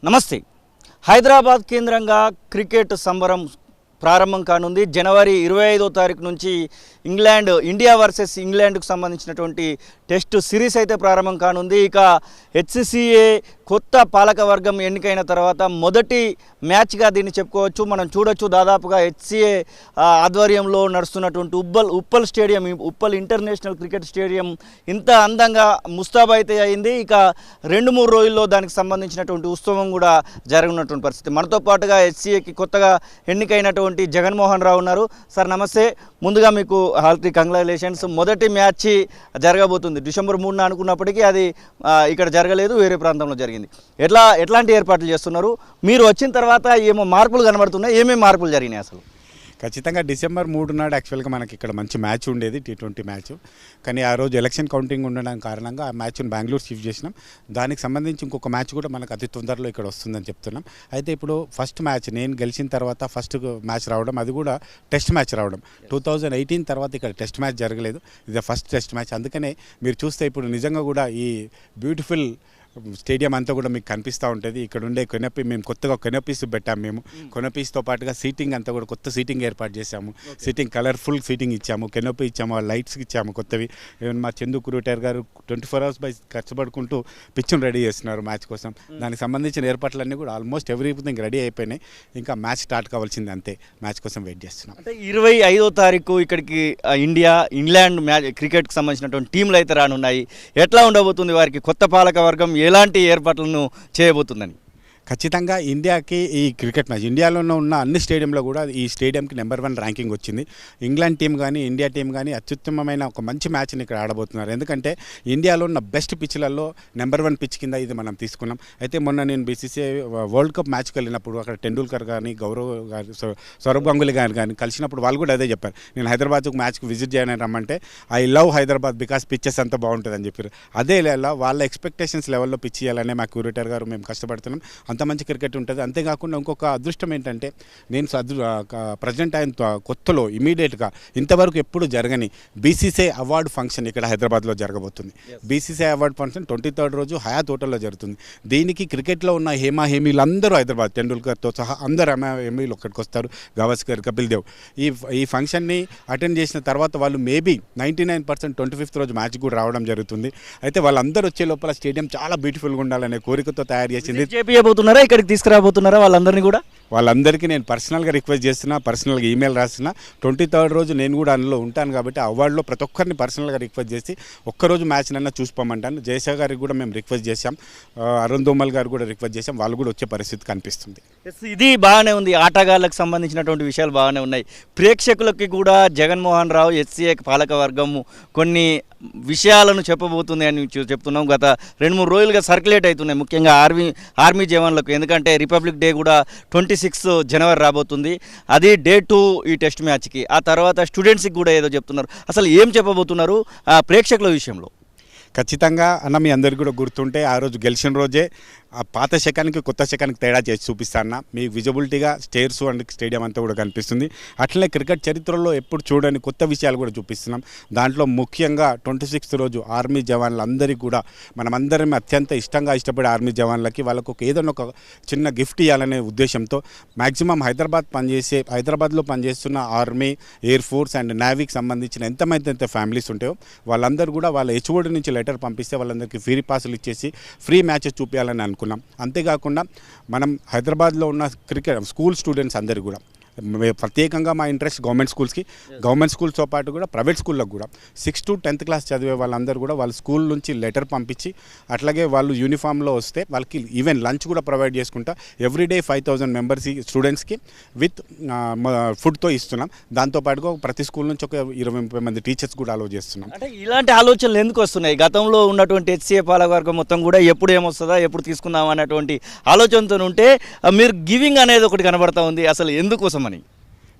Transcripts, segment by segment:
నమస్తే. హైదరాబాద్ కేంద్రంగా క్రికెట్ సంబరం ప్రారంభం కానుంది. జనవరి 25వ తారీఖు నుంచి ఇండియా వర్సెస్ ఇంగ్లాండ్కు సంబంధించినటువంటి టెస్ట్ సిరీస్ అయితే ప్రారంభం కానుంది. ఇక హెచ్సిఏ కొత్త పాలక వర్గం ఎన్నికైన తర్వాత మొదటి మ్యాచ్గా దీన్ని చెప్పుకోవచ్చు. మనం చూడొచ్చు, దాదాపుగా హెచ్సిఏ ఆధ్వర్యంలో నడుస్తున్నటువంటి Uppal stadium, Uppal international cricket stadium ఇంత అందంగా ముస్తాబు అయితే అయింది. ఇక 2-3 రోజుల్లో దానికి సంబంధించినటువంటి ఉత్సవం కూడా జరగనున్నటువంటి పరిస్థితి. మనతో పాటుగా హెచ్సిఏకి కొత్తగా ఎన్నికైనటువంటి జగన్మోహన్ రావు ఉన్నారు. సార్ నమస్తే. ముందుగా మీకు హార్దిక్ కంగ్రాచులేషన్స్. మొదటి మ్యాచ్ జరగబోతుంది. డిసెంబర్ 3న అనుకున్నప్పటికీ అది ఇక్కడ జరగలేదు, వేరే ప్రాంతంలో జరిగింది. ఎట్లాంటి ఏర్పాట్లు చేస్తున్నారు? మీరు వచ్చిన తర్వాత ఏమో మార్పులు కనబడుతున్నాయి, ఏమేమి మార్పులు జరిగినాయి అసలు? ఖచ్చితంగా డిసెంబర్ 3 నాడు యాక్చువల్గా మనకి ఇక్కడ మంచి మ్యాచ్ ఉండేది, T20 మ్యాచ్. కానీ ఆ రోజు ఎలక్షన్ కౌంటింగ్ ఉండడం కారణంగా ఆ మ్యాచ్ను బెంగళూరు షిఫ్ట్ చేసినాం. దానికి సంబంధించి ఇంకొక మ్యాచ్ కూడా మనకు అతి తొందరలో ఇక్కడ వస్తుందని చెప్తున్నాం. అయితే ఇప్పుడు ఫస్ట్ మ్యాచ్ నేను గెలిచిన తర్వాత ఫస్ట్ మ్యాచ్ రావడం, అది కూడా టెస్ట్ మ్యాచ్ రావడం. 2018 తర్వాత ఇక్కడ టెస్ట్ మ్యాచ్ జరగలేదు, ఇది ఫస్ట్ టెస్ట్ మ్యాచ్. అందుకనే మీరు చూస్తే ఇప్పుడు నిజంగా కూడా ఈ బ్యూటిఫుల్ స్టేడియం అంతా కూడా మీకు కనిపిస్తూ ఉంటుంది. ఇక్కడ ఉండే కొనపి మేము కొత్తగా కొనపీస్ పెట్టాము. మేము కొనపీస్తో పాటుగా సీటింగ్ అంతా కూడా కొత్త సీటింగ్ ఏర్పాటు చేశాము. సీటింగ్ కలర్ఫుల్ సీటింగ్ ఇచ్చాము, కెనపీ ఇచ్చాము, లైట్స్ ఇచ్చాము కొత్తవి. మా చందు కురూటర్ గారు 24 hours బై కష్టపడుకుంటూ పిచ్ను రెడీ చేస్తున్నారు మ్యాచ్ కోసం. దానికి సంబంధించిన ఏర్పాట్లన్నీ కూడా ఆల్మోస్ట్ ఎవ్రీథింగ్ రెడీ అయిపోయినాయి. ఇంకా మ్యాచ్ స్టార్ట్ కావాల్సింది అంతే. మ్యాచ్ కోసం వెయిట్ చేస్తున్నాం. అంటే 25వ తారీఖు ఇక్కడికి ఇంగ్లాండ్ మ్యాచ్ క్రికెట్కి సంబంధించినటువంటి టీంలు అయితే రానున్నాయి. ఎట్లా ఉండబోతుంది? వారికి కొత్త పాలక వర్గం ఎలాంటి ఏర్పాట్లను చేయబోతుందని? ఖచ్చితంగా ఇండియాకి ఈ క్రికెట్ మ్యాచ్, ఇండియాలో ఉన్న అన్ని స్టేడియంలో కూడా ఈ స్టేడియంకి నెంబర్ 1 ర్యాంకింగ్ వచ్చింది. ఇంగ్లాండ్ టీం కానీ ఇండియా టీం కానీ అత్యుత్తమమైన ఒక మంచి మ్యాచ్ని ఇక్కడ ఆడబోతున్నారు. ఎందుకంటే ఇండియాలో ఉన్న బెస్ట్ పిచ్లలో నెంబర్ 1 పిచ్ కింద ఇది మనం తీసుకున్నాం. అయితే మొన్న నేను BCCI వరల్డ్ కప్ మ్యాచ్కి వెళ్ళినప్పుడు అక్కడ టెండూల్కర్ కానీ గౌరవ్ గారు సౌరవ్ గంగూలీ గారు కానీ కలిసినప్పుడు వాళ్ళు కూడా అదే చెప్పారు, నేను హైదరాబాద్కు మ్యాచ్కి విజిట్ చేయని రమ్మంటే I love Hyderabad because pitches అంతా బాగుంటుంది అని చెప్పారు. అదే వాళ్ళ ఎక్స్పెక్టేషన్స్ లెవెల్లో పిచ్ చేయాలనే మా క్యూరేటర్ గారు మేము కష్టపడుతున్నాం. అంత మంచి క్రికెట్ ఉంటుంది. అంతేకాకుండా ఇంకొక అదృష్టం ఏంటంటే నేను ప్రెసిడెంట్ అయిన కొత్తలో ఇమీడియట్గా ఇంతవరకు ఎప్పుడు జరగని BCCI అవార్డు ఫంక్షన్ ఇక్కడ హైదరాబాద్లో జరగబోతుంది. BCCI అవార్డు ఫంక్షన్ 23rd రోజు హయాత్ హోటల్లో జరుగుతుంది. దీనికి క్రికెట్లో ఉన్న హేమీలందరూ హైదరాబాద్, టెండూల్కర్తో సహా అందరూ హేమీలు ఒక్కడికి వస్తారు, గవాస్కర్, కపిల్ దేవ్. ఈ ఫంక్షన్ని అటెండ్ చేసిన తర్వాత వాళ్ళు మేబీ 99% 25th రోజు మ్యాచ్ కూడా రావడం జరుగుతుంది. అయితే వాళ్ళందరూ వచ్చే లోపల స్టేడియం చాలా బ్యూటిఫుల్గా ఉండాలనే కోరికతో తయారు చేసింది. చేయబోతున్నారా, ఇక్కడికి తీసుకురాబోతున్నారా వాళ్ళందరినీ కూడా? వాళ్ళందరికీ నేను పర్సనల్గా రిక్వెస్ట్ చేస్తున్నా, పర్సనల్గా ఈమెయిల్ రాస్తున్నా. 23rd రోజు నేను కూడా అందులో ఉంటాను కాబట్టి అవార్డులో ప్రతి ఒక్కరిని పర్సనల్గా రిక్వెస్ట్ చేసి ఒక్కరోజు మ్యాచ్ నన్నా చూసుకోమంటాను. జయశా గారికి కూడా మేము రిక్వెస్ట్ చేశాం, అరుణ్ దోమల్ గారు కూడా రిక్వెస్ట్ చేశాం. వాళ్ళు కూడా వచ్చే పరిస్థితి కనిపిస్తుంది. ఇది బాగానే ఉంది, ఆటగాళ్ళకు సంబంధించినటువంటి విషయాలు బాగానే ఉన్నాయి. ప్రేక్షకులకి కూడా జగన్మోహన్ రావు HCA పాలక వర్గము కొన్ని విషయాలను చెప్పబోతుంది అని చెప్తున్నాం. గత 2-3 రోజులుగా సర్క్యులేట్ అవుతున్నాయి, ముఖ్యంగా ఆర్మీ జవాన్లకు. ఎందుకంటే రిపబ్లిక్ డే కూడా 26 జనవరి రాబోతుంది, అది Day 2 ఈ టెస్ట్ మ్యాచ్కి. ఆ తర్వాత స్టూడెంట్స్కి కూడా ఏదో చెప్తున్నారు. అసలు ఏం చెప్పబోతున్నారు ప్రేక్షకుల విషయంలో? ఖచ్చితంగా అన్న, మీ అందరికీ కూడా గుర్తుంటే ఆ రోజు గెలిచిన రోజే ఆ పాత శకానికి కొత్త శకానికి తేడా చేసి చూపిస్తాను. మీకు విజిబిలిటీగా స్టేర్స్ అండ్ స్టేడియం అంతా కూడా కనిపిస్తుంది. అట్లనే క్రికెట్ చరిత్రలో ఎప్పుడు చూడని కొత్త విషయాలు కూడా చూపిస్తున్నాం. దాంట్లో ముఖ్యంగా 26th రోజు ఆర్మీ జవాన్లందరికీ కూడా మనమందరం అత్యంత ఇష్టంగా ఇష్టపడే ఆర్మీ జవాన్లకి వాళ్ళకు ఏదైనా ఒక చిన్న గిఫ్ట్ ఇవ్వాలనే ఉద్దేశంతో మ్యాక్సిమం హైదరాబాద్లో పనిచేస్తున్న ఆర్మీ, ఎయిర్ ఫోర్స్ అండ్ నేవీకి సంబంధించిన ఎంతమంది ఫ్యామిలీస్ ఉంటాయో వాళ్ళందరూ కూడా వాళ్ళ HOD నుంచి లెటర్ పంపిస్తే వాళ్ళందరికీ ఫ్రీ పాసులు ఇచ్చేసి ఫ్రీ మ్యాచెస్ చూపించాలని అనుకున్నాం. అంతేకాకుండా మనం హైదరాబాద్లో ఉన్న క్రికెట్ స్కూల్ స్టూడెంట్స్ అందరికీ కూడా ప్రత్యేకంగా మా ఇంట్రెస్ట్ గవర్నమెంట్ స్కూల్స్తో పాటు కూడా ప్రైవేట్ స్కూళ్ళకు కూడా 6th to 10th క్లాస్ చదివే వాళ్ళందరూ కూడా వాళ్ళ స్కూల్ నుంచి లెటర్ పంపించి, అట్లాగే వాళ్ళు యూనిఫామ్లో వస్తే వాళ్ళకి ఈవెన్ లంచ్ కూడా ప్రొవైడ్ చేసుకుంటా ఎవ్రీడే 5,000 మెంబర్స్ స్టూడెంట్స్కి విత్ ఫుడ్తో ఇస్తున్నాం. దాంతోపాటుగా ప్రతి స్కూల్ నుంచి ఒక 20-30 మంది టీచర్స్ కూడా అలో చేస్తున్నాం. అంటే ఇలాంటి ఆలోచనలు ఎందుకు వస్తున్నాయి? గతంలో ఉన్నటువంటి HCA పాలకవర్గం మొత్తం కూడా ఎప్పుడు ఏమొస్తుందా, ఎప్పుడు తీసుకుందాం అన్నటువంటి ఆలోచనతో ఉంటే మీరు గివింగ్ అనేది ఒకటి కనబడతా ఉంది. అసలు ఎందుకోసం?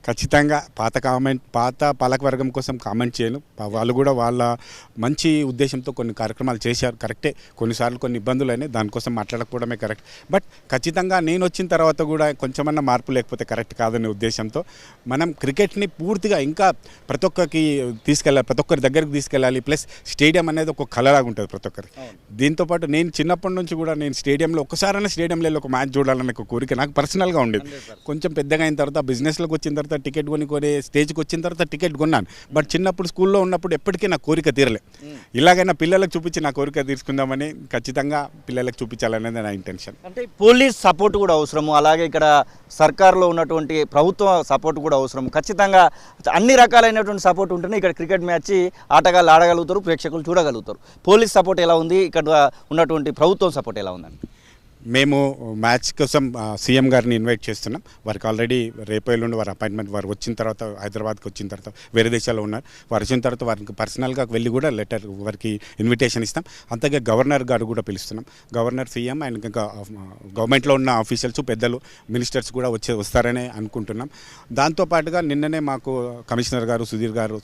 ఖచ్చితంగా పాత పాలకవర్గం కోసం కామెంట్ చేయను. వాళ్ళు కూడా వాళ్ళ మంచి ఉద్దేశంతో కొన్ని కార్యక్రమాలు చేశారు, కరెక్టే. కొన్నిసార్లు కొన్ని ఇబ్బందులు అయినాయి, దానికోసం మాట్లాడకపోవడమే కరెక్ట్. బట్ ఖచ్చితంగా నేను వచ్చిన తర్వాత కూడా కొంచెమన్నా మార్పు లేకపోతే కరెక్ట్ కాదనే ఉద్దేశంతో మనం క్రికెట్ని పూర్తిగా ఇంకా ప్రతి ఒక్కరి దగ్గరికి తీసుకెళ్ళాలి. ప్లస్ స్టేడియం అనేది ఒక కళలాగా ఉంటుంది ప్రతి ఒక్కరికి. దీంతోపాటు నేను చిన్నప్పటి నుంచి కూడా నేను స్టేడియంలో ఒక్కసారైనా స్టేడియంలో ఒక మ్యాచ్ చూడాలనే ఒక కోరిక నాకు పర్సనల్గా ఉండేది. కొంచెం పెద్దగా అయిన తర్వాత బిజినెస్లోకి వచ్చిన తర్వాత టికెట్ కొని స్టేజ్కి వచ్చిన తర్వాత టికెట్ కొన్నాను. బట్ చిన్నప్పుడు స్కూల్లో ఉన్నప్పుడు ఎప్పటికీ నా కోరిక తీరలే. ఇలాగైనా పిల్లలకు చూపించి నా కోరిక తీర్చుకుందామని ఖచ్చితంగా పిల్లలకు చూపించాలనేది నా ఇంటెన్షన్. అంటే పోలీస్ సపోర్ట్ కూడా అవసరము, అలాగే ఇక్కడ సర్కార్లో ఉన్నటువంటి ప్రభుత్వ సపోర్ట్ కూడా అవసరం. ఖచ్చితంగా అన్ని రకాలైనటువంటి సపోర్ట్ ఉంటేనే ఇక్కడ క్రికెట్ మ్యాచ్ ఆటగాళ్ళు ఆడగలుగుతారు, ప్రేక్షకులు చూడగలుగుతారు. పోలీస్ సపోర్ట్ ఎలా ఉంది, ఇక్కడ ఉన్నటువంటి ప్రభుత్వం సపోర్ట్ ఎలా ఉందండి? మేము మ్యాచ్ కోసం సీఎం గారిని ఇన్వైట్ చేస్తున్నాం. వారికి ఆల్రెడీ రేపు ఎల్లుండి వారి అపాయింట్మెంట్, వారు వచ్చిన తర్వాత హైదరాబాద్కి వచ్చిన తర్వాత వేరే దేశాల్లో ఉన్నారు. వారు వచ్చిన తర్వాత వారికి పర్సనల్గా వెళ్ళి కూడా లెటర్ వారికి ఇన్విటేషన్ ఇస్తాం. అంతగా గవర్నర్ గారు కూడా పిలుస్తున్నాం. గవర్నర్, సీఎం అండ్ ఇంకా గవర్నమెంట్లో ఉన్న ఆఫీషియల్స్, పెద్దలు, మినిస్టర్స్ కూడా వస్తారని అనుకుంటున్నాం. దాంతోపాటుగా నిన్ననే మాకు కమిషనర్ గారు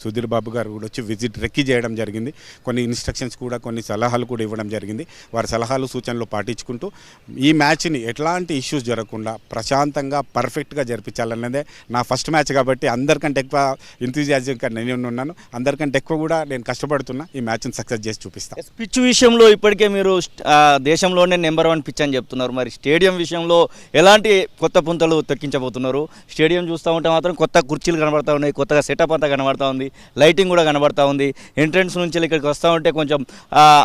సుధీర్ బాబు గారు కూడా వచ్చి విజిట్ రెక్కి చేయడం జరిగింది. కొన్ని ఇన్స్ట్రక్షన్స్ కూడా, కొన్ని సలహాలు కూడా ఇవ్వడం జరిగింది. వారి సలహాలు సూచనలు పాటించుకుంటూ ఈ మ్యాచ్ని ఎట్లాంటి ఇష్యూస్ జరగకుండా ప్రశాంతంగా పర్ఫెక్ట్గా జరిపించాలన్నదే నా ఫస్ట్ మ్యాచ్ కాబట్టి అందరికంటే ఎక్కువ ఎంతూజియాజంగా నేను ఉన్నాను. అందరికంటే ఎక్కువ కూడా నేను కష్టపడుతున్నా ఈ మ్యాచ్ని సక్సెస్ చేసి చూపిస్తాను. పిచ్ విషయంలో ఇప్పటికే మీరు దేశంలోనే నెంబర్ 1 పిచ్ అని చెప్తున్నారు. మరి స్టేడియం విషయంలో ఎలాంటి కొత్త పుంతలు తొక్కించబోతున్నారు? స్టేడియం చూస్తూ ఉంటే మాత్రం కొత్త కుర్చీలు కనబడతా ఉన్నాయి, కొత్తగా సెటప్ అంతా కనబడతా ఉంది, లైటింగ్ కూడా కనబడతా ఉంది. ఎంట్రన్స్ నుంచి ఇక్కడికి వస్తూ ఉంటే కొంచెం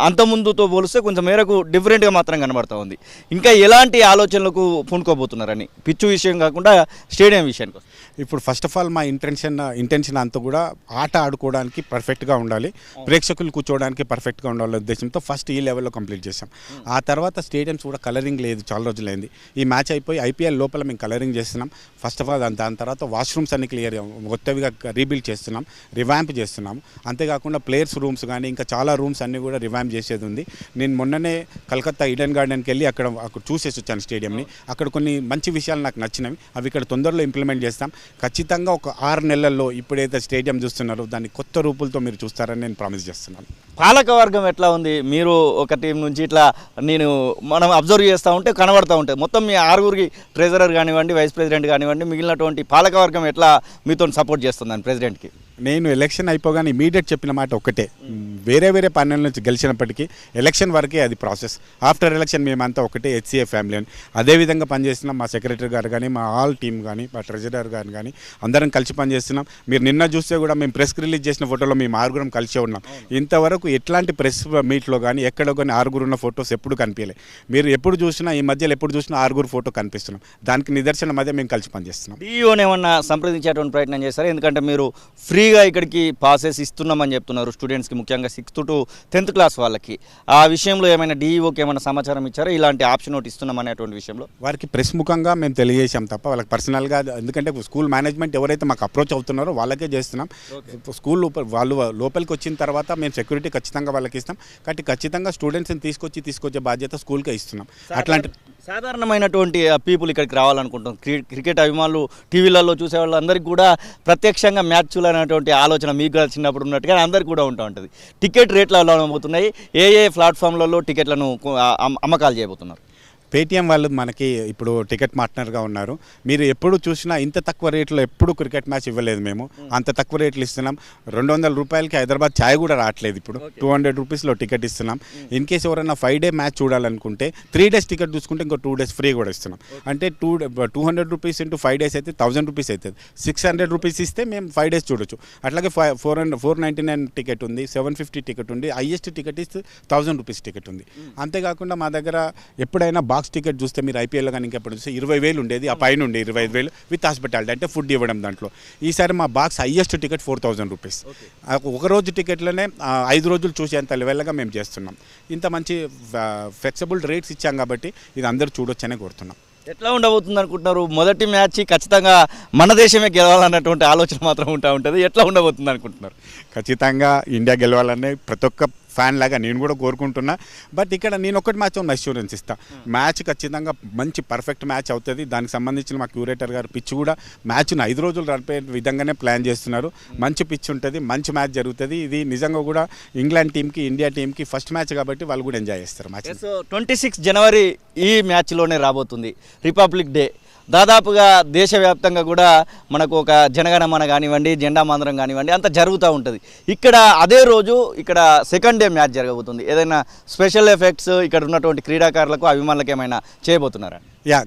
అంత ముందుతో పోలిస్తే కొంచెం మేరకు డిఫరెంట్గా మాత్రం కనబడతా ఉంది. ఇంకా ఎలాంటి ఆలోచనలకు పూనుకోబోతున్నారని పిచ్చు విషయం కాకుండా స్టేడియం విషయానికి? ఇప్పుడు ఫస్ట్ ఆఫ్ ఆల్ మా ఇంటెన్షన్ అంతా కూడా ఆట ఆడుకోవడానికి పర్ఫెక్ట్గా ఉండాలి, ప్రేక్షకులు కూర్చోవడానికి పర్ఫెక్ట్గా ఉండాలనే ఉద్దేశంతో ఫస్ట్ ఈ లెవెల్లో కంప్లీట్ చేసాం. ఆ తర్వాత స్టేడియంస్ కూడా కలరింగ్ లేదు, చాలా రోజులైంది. ఈ మ్యాచ్ అయిపోయి ఐపీఎల్ లోపల మేము కలరింగ్ చేస్తున్నాం. ఫస్ట్ ఆఫ్ ఆల్ దాని తర్వాత వాష్రూమ్స్ అన్ని క్లియర్ కొత్తవిగా రీబిల్డ్ చేస్తున్నాం, రివాంప్ చేస్తున్నాం. అంతేకాకుండా ప్లేయర్స్ రూమ్స్ కానీ ఇంకా చాలా రూమ్స్ అన్నీ కూడా రివాంప్ చేసేది ఉంది. నేను మొన్ననే కలకత్తా ఈడెన్ గార్డెన్కి వెళ్ళి అక్కడ చూసేసి వచ్చాను స్టేడియంని. అక్కడ కొన్ని మంచి విషయాలు నాకు నచ్చినవి, అవి ఇక్కడ తొందరలో ఇంప్లిమెంట్ చేస్తాం. ఖచ్చితంగా ఒక 6 నెలల్లో ఇప్పుడైతే స్టేడియం చూస్తున్నారో దాన్ని కొత్త రూపులతో మీరు చూస్తారని నేను ప్రామిస్ చేస్తున్నాను. పాలకవర్గం ఎట్లా ఉంది? మీరు ఒక టీం నుంచి ఇట్లా మనం అబ్జర్వ్ చేస్తూ ఉంటే కనబడుతూ ఉంటాయి. మొత్తం మీ 6గురికి ట్రెజరర్ కానివ్వండి, వైస్ ప్రెసిడెంట్ కానివ్వండి, మిగిలినటువంటి పాలకవర్గం ఎట్లా మీతో సపోర్ట్ చేస్తుందని ప్రెసిడెంట్కి? నేను ఎలక్షన్ అయిపోగానే ఇమీడియట్ చెప్పిన మాట ఒకటే, వేరే పార్టీల నుంచి గెలిచినప్పటికీ ఎలక్షన్ వరకే అది ప్రాసెస్. ఆఫ్టర్ ఎలక్షన్ మేమంతా ఒకటే హెచ్సిఏ ఫ్యామిలీ అని అదేవిధంగా పనిచేస్తున్నాం. మా సెక్రటరీ గారు కానీ, మా ఆల్ టీం కానీ, మా ట్రెజరర్ గారు కానీ అందరం కలిసి పనిచేస్తున్నాం. మీరు నిన్న చూస్తే కూడా మేము ప్రెస్ రిలీజ్ చేసిన ఫోటోలో మేము 6గురం కలిసే ఉన్నాం. ఇంతవరకు ఎట్లాంటి ప్రెస్ మీట్లో కానీ ఎక్కడో కానీ 6గురు ఉన్న ఫొటోస్ ఎప్పుడు కనిపించలేదు. మీరు ఎప్పుడు చూసినా ఈ మధ్యలో ఎప్పుడు చూసినా 6గురు ఫోటో కనిపిస్తున్నాం. దానికి నిదర్శనం అదే మేము కలిసి పనిచేస్తున్నాం. డిఈఓని ఏమన్నా సంప్రదించేటువంటి ప్రయత్నం చేస్తారు? ఎందుకంటే మీరు ఫ్రీగా ఇక్కడికి పాసెస్ ఇస్తున్నామని చెప్తున్నారు స్టూడెంట్స్కి, ముఖ్యంగా 6th to 10th క్లాస్ వాళ్ళకి. ఆ విషయంలో ఏమైనా డిఈఓకి ఏమైనా సమాచారం ఇచ్చారా ఇలాంటి ఆప్షన్ ఒకటి ఇస్తున్నాం అనేటువంటి విషయంలో? వారికి ప్రెస్ ముఖంగా మేము తెలియజేసాం తప్ప వాళ్ళకి పర్సనల్గా, ఎందుకంటే స్కూల్ మేనేజ్మెంట్ ఎవరైతే మాకు అప్రోచ్ అవుతున్నారో వాళ్ళకే చేస్తున్నాం. స్కూల్ వాళ్ళు లోపలికి వచ్చిన తర్వాత మేము సెక్యూరిటీ ఖచ్చితంగా వాళ్ళకి ఇస్తాం. కాబట్టి ఖచ్చితంగా స్టూడెంట్స్ని తీసుకొచ్చే బాధ్యత స్కూల్కే ఇస్తున్నాం. అట్లాంటి సాధారణమైనటువంటి పీపుల్ ఇక్కడికి రావాలనుకుంటాం. క్రికెట్ అభిమానులు టీవీలలో చూసే వాళ్ళందరికీ కూడా ప్రత్యక్షంగా మ్యాచ్ చూడాలనేటువంటి ఆలోచన మీకు కూడా చిన్నప్పుడు ఉన్నట్టుగా అందరికీ కూడా ఉంటుంది. టికెట్ రేట్లు ఎలా ఉండబోతున్నాయి? ఏ ప్లాట్ఫామ్లలో టికెట్లను అమ్మకాలు చేయబోతున్నారు? పేటీఎం వాళ్ళు మనకి ఇప్పుడు టికెట్ పార్ట్నర్గా ఉన్నారు. మీరు ఎప్పుడు చూసినా ఇంత తక్కువ రేట్లో ఎప్పుడు క్రికెట్ మ్యాచ్ ఇవ్వలేదు. మేము అంత తక్కువ రేట్లు ఇస్తున్నాం. 200 రూపాయలకి హైదరాబాద్ ఛాయ్ కూడా రావట్లేదు. ఇప్పుడు 200 రూపీస్లో టికెట్ ఇస్తున్నాం. ఇన్ కేసు ఎవరైనా 5 డే మ్యాచ్ చూడాలనుకుంటే 3 డేస్ టికెట్ చూసుకుంటే ఇంకో 2 డేస్ ఫ్రీ కూడా ఇస్తున్నాం. అంటే 200 రూపీస్ ఇంటూ 5 డేస్ అయితే 1000 రూపీస్ అవుతుంది. 600 రూపీస్ ఇస్తే మేము 5 డేస్ చూడొచ్చు. అట్లాగే 499 టికెట్ ఉంది, 750 టికెట్ ఉంది, హైయెస్ట్ టికెట్ ఇస్తే 1000 రూపీస్ టికెట్ ఉంది. అంతేకాకుండా మా దగ్గర ఎప్పుడైనా బాక్స్ టికెట్ చూస్తే మీరు ఐపీఎల్లో కానీ ఇంకెప్పుడు చూస్తే 20,000 ఉండేది, ఆ పైన ఉండే 25,000 విత్ హాస్పిటాలిటీ అంటే ఫుడ్ ఇవ్వడం దాంట్లో. ఈసారి మా బాక్స్ హైయెస్ట్ టికెట్ 4,000 రూపీస్. ఒకరోజు టికెట్లోనే 5 రోజులు చూసేంత లెవెల్గా మేము చేస్తున్నాం. ఇంత మంచి ఫ్లెక్సిబుల్ రేట్స్ ఇచ్చాం కాబట్టి ఇది అందరూ చూడొచ్చనే కోరుతున్నాం. ఎట్లా ఉండబోతుంది అనుకుంటున్నారు? మొదటి మ్యాచ్ ఖచ్చితంగా మన దేశమే గెలవాలన్నటువంటి ఆలోచన మాత్రం ఉంటుంది. ఎట్లా ఉండబోతుంది అనుకుంటున్నారు? ఖచ్చితంగా ఇండియా గెలవాలనే ప్రతి ఒక్క ఫ్యాన్ లాగా నేను కూడా కోరుకుంటున్నా. బట్ ఇక్కడ నేను ఒకటి మాత్రం అష్యూరెన్స్ ఇస్తాను, మ్యాచ్ ఖచ్చితంగా మంచి పర్ఫెక్ట్ మ్యాచ్ అవుతుంది. దానికి సంబంధించిన మా క్యూరేటర్ గారు పిచ్ కూడా మ్యాచ్ను 5 రోజులు నడిపే విధంగానే ప్లాన్ చేస్తున్నారు. మంచి పిచ్ ఉంటుంది, మంచి మ్యాచ్ జరుగుతుంది. ఇది నిజంగా కూడా ఇంగ్లాండ్ టీంకి ఇండియా టీంకి ఫస్ట్ మ్యాచ్ కాబట్టి వాళ్ళు కూడా ఎంజాయ్ చేస్తారు మ్యాచ్. 26 జనవరి ఈ మ్యాచ్లోనే రాబోతుంది, రిపబ్లిక్ డే. దాదాపుగా దేశవ్యాప్తంగా కూడా మనకు ఒక జనగణమన కానివ్వండి, జెండా మందరం కానివ్వండి అంత జరుగుతూ ఉంటుంది. ఇక్కడ అదే రోజు ఇక్కడ సెకండ్ డే మ్యాచ్ జరగబోతుంది. ఏదైనా స్పెషల్ ఎఫెక్ట్స్ ఇక్కడ ఉన్నటువంటి క్రీడాకారులకు అభిమానులకు ఏమైనా చేయబోతున్నారా?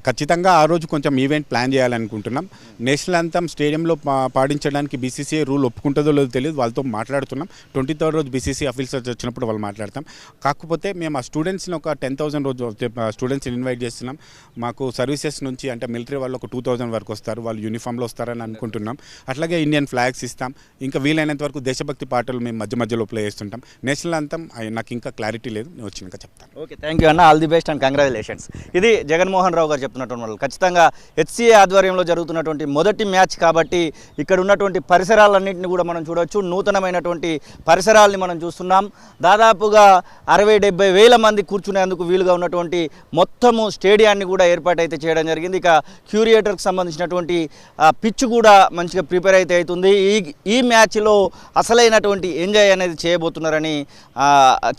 ఖచ్చితంగా ఆ రోజు కొంచెం ఈవెంట్ ప్లాన్ చేయాలనుకుంటున్నాం. నేషనల్ యాంథమ్ స్టేడియంలో పాడించడానికి బీసీసీఐ రూల్ ఒప్పుకుంటుందో లేదో తెలియదు, వాళ్ళతో మాట్లాడుతున్నాం. 23rd రోజు బీసీసీ అఫీషియల్స్ వచ్చినప్పుడు వాళ్ళు మాట్లాడతాం. కాకపోతే మేము ఆ స్టూడెంట్స్ని ఒక 10,000 రోజు స్టూడెంట్స్ని ఇన్వైట్ చేస్తున్నాం. మాకు సర్వీసెస్ నుంచి అంటే మిలిటరీ వాళ్ళు ఒక 2,000 వరకు వస్తారు, వాళ్ళు యూనిఫామ్లో వస్తారని అనుకుంటున్నాం. అట్లాగే ఇండియన్ ఫ్లాగ్స్ ఇస్తాం. ఇంకా వీలైనంత వరకు దేశభక్తి పాటలు మేము మధ్యలో ప్లే చేస్తుంటాం. నేషనల్ యాంథమ్ నాకు ఇంకా క్లారిటీ లేదు, నేను వచ్చినాక చెప్తాను. ఓకే, థ్యాంక్ యూ అన్న, all the best and congratulations. ఇది జగన్మోహన్ రావు గారు చెప్తున్నటువంటి వాళ్ళు. ఖచ్చితంగా హెచ్సిఏ ఆధ్వర్యంలో జరుగుతున్నటువంటి మొదటి మ్యాచ్ కాబట్టి ఇక్కడ ఉన్నటువంటి పరిసరాలన్నింటినీ కూడా మనం చూడవచ్చు. నూతనమైనటువంటి పరిసరాలని మనం చూస్తున్నాం. దాదాపుగా 60-70 వేల మంది కూర్చునేందుకు వీలుగా ఉన్నటువంటి మొత్తము స్టేడియాన్ని కూడా ఏర్పాటైతే చేయడం జరిగింది. ఇక క్యూరియేటర్కి సంబంధించినటువంటి పిచ్ కూడా మంచిగా ప్రిపేర్ అయితే అవుతుంది. ఈ మ్యాచ్లో అసలైనటువంటి ఎంజాయ్ అనేది చేయబోతున్నారని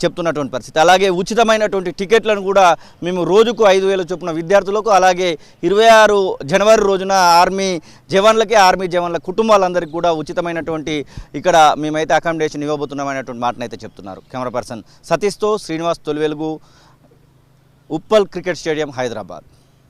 చెప్తున్నటువంటి పరిస్థితి. అలాగే ఉచితమైనటువంటి టికెట్లను కూడా మేము రోజుకు 5,000 చొప్పున విద్యార్థులకు, అలాగే 26 జనవరి రోజున ఆర్మీ జవాన్ల కుటుంబాలందరికీ కూడా ఉచితమైనటువంటి ఇక్కడ మేమైతే అకామిడేషన్ ఇవ్వబోతున్నామనేటువంటి మాటనైతే చెప్తున్నారు. కెమెరా పర్సన్ సతీష్తో శ్రీనివాస్, తొలివెలుగు, ఉప్పల్ క్రికెట్ స్టేడియం, హైదరాబాద్.